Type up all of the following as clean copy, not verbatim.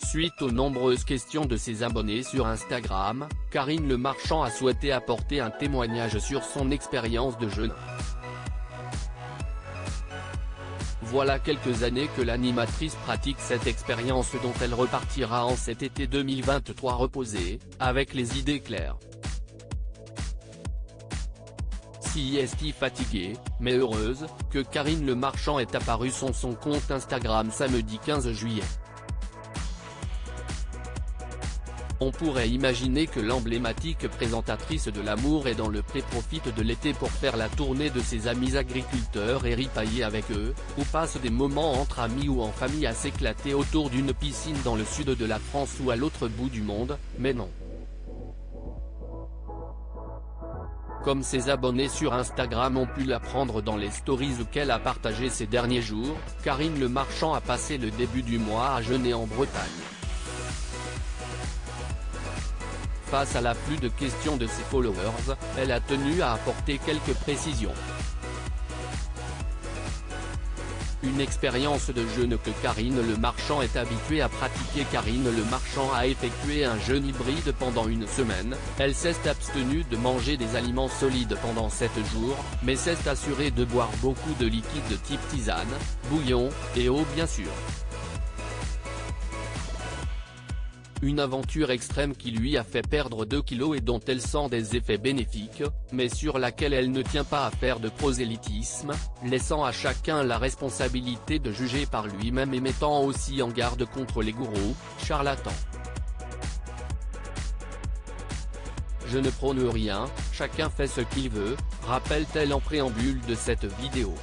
Suite aux nombreuses questions de ses abonnés sur Instagram, Karine Le Marchand a souhaité apporter un témoignage sur son expérience de jeûne. Voilà quelques années que l'animatrice pratique cette expérience dont elle repartira en cet été 2023 reposée, avec les idées claires. Si est fatiguée, mais heureuse, que Karine Le Marchand est apparue sur son compte Instagram samedi 15 juillet. On pourrait imaginer que l'emblématique présentatrice de l'amour est dans le pré-profit de l'été pour faire la tournée de ses amis agriculteurs et ripailler avec eux, ou passe des moments entre amis ou en famille à s'éclater autour d'une piscine dans le sud de la France ou à l'autre bout du monde, mais non. Comme ses abonnés sur Instagram ont pu l'apprendre dans les stories qu'elle a partagées ces derniers jours, Karine Le Marchand a passé le début du mois à jeûner en Bretagne. Face à l'afflux de questions de ses followers, elle a tenu à apporter quelques précisions. Une expérience de jeûne que Karine Le Marchand est habituée à pratiquer. Karine Le Marchand a effectué un jeûne hybride pendant une semaine, elle s'est abstenue de manger des aliments solides pendant 7 jours, mais s'est assurée de boire beaucoup de liquides type tisane, bouillon, et eau bien sûr. Une aventure extrême qui lui a fait perdre 2 kilos et dont elle sent des effets bénéfiques, mais sur laquelle elle ne tient pas à faire de prosélytisme, laissant à chacun la responsabilité de juger par lui-même et mettant aussi en garde contre les gourous, charlatans. Je ne prône rien, chacun fait ce qu'il veut, rappelle-t-elle en préambule de cette vidéo.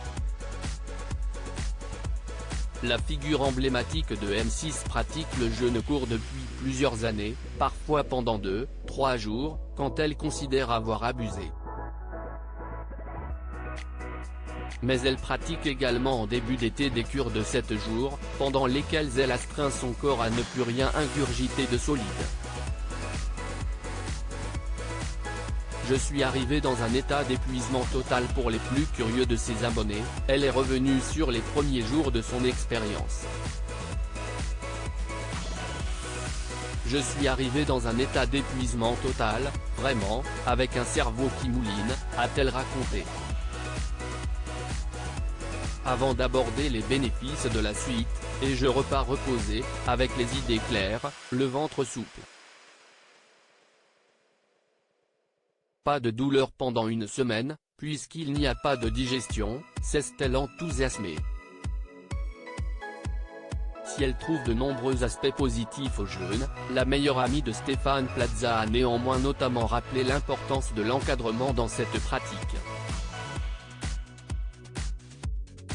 La figure emblématique de M6 pratique le jeûne court depuis plusieurs années, parfois pendant 2-3 jours, quand elle considère avoir abusé. Mais elle pratique également en début d'été des cures de 7 jours, pendant lesquelles elle astreint son corps à ne plus rien ingurgiter de solide. Je suis arrivé dans un état d'épuisement total pour les plus curieux de ses abonnés, elle est revenue sur les premiers jours de son expérience. Je suis arrivé dans un état d'épuisement total, vraiment, avec un cerveau qui mouline, a-t-elle raconté. Avant d'aborder les bénéfices de la suite, et je repars reposé, avec les idées claires, le ventre souple. Pas de douleur pendant une semaine, puisqu'il n'y a pas de digestion, s'est-elle enthousiasmée. Si elle trouve de nombreux aspects positifs au jeûne, la meilleure amie de Stéphane Plaza a néanmoins notamment rappelé l'importance de l'encadrement dans cette pratique.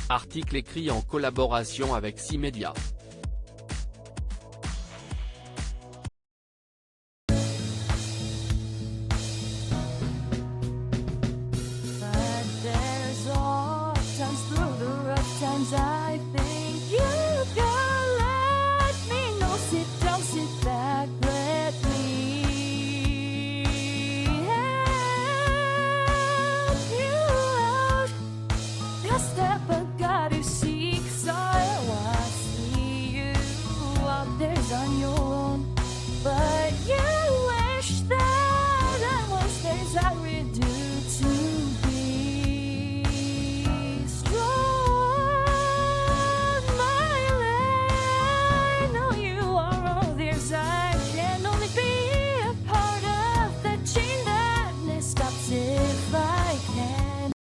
Article écrit en collaboration avec 6 médias.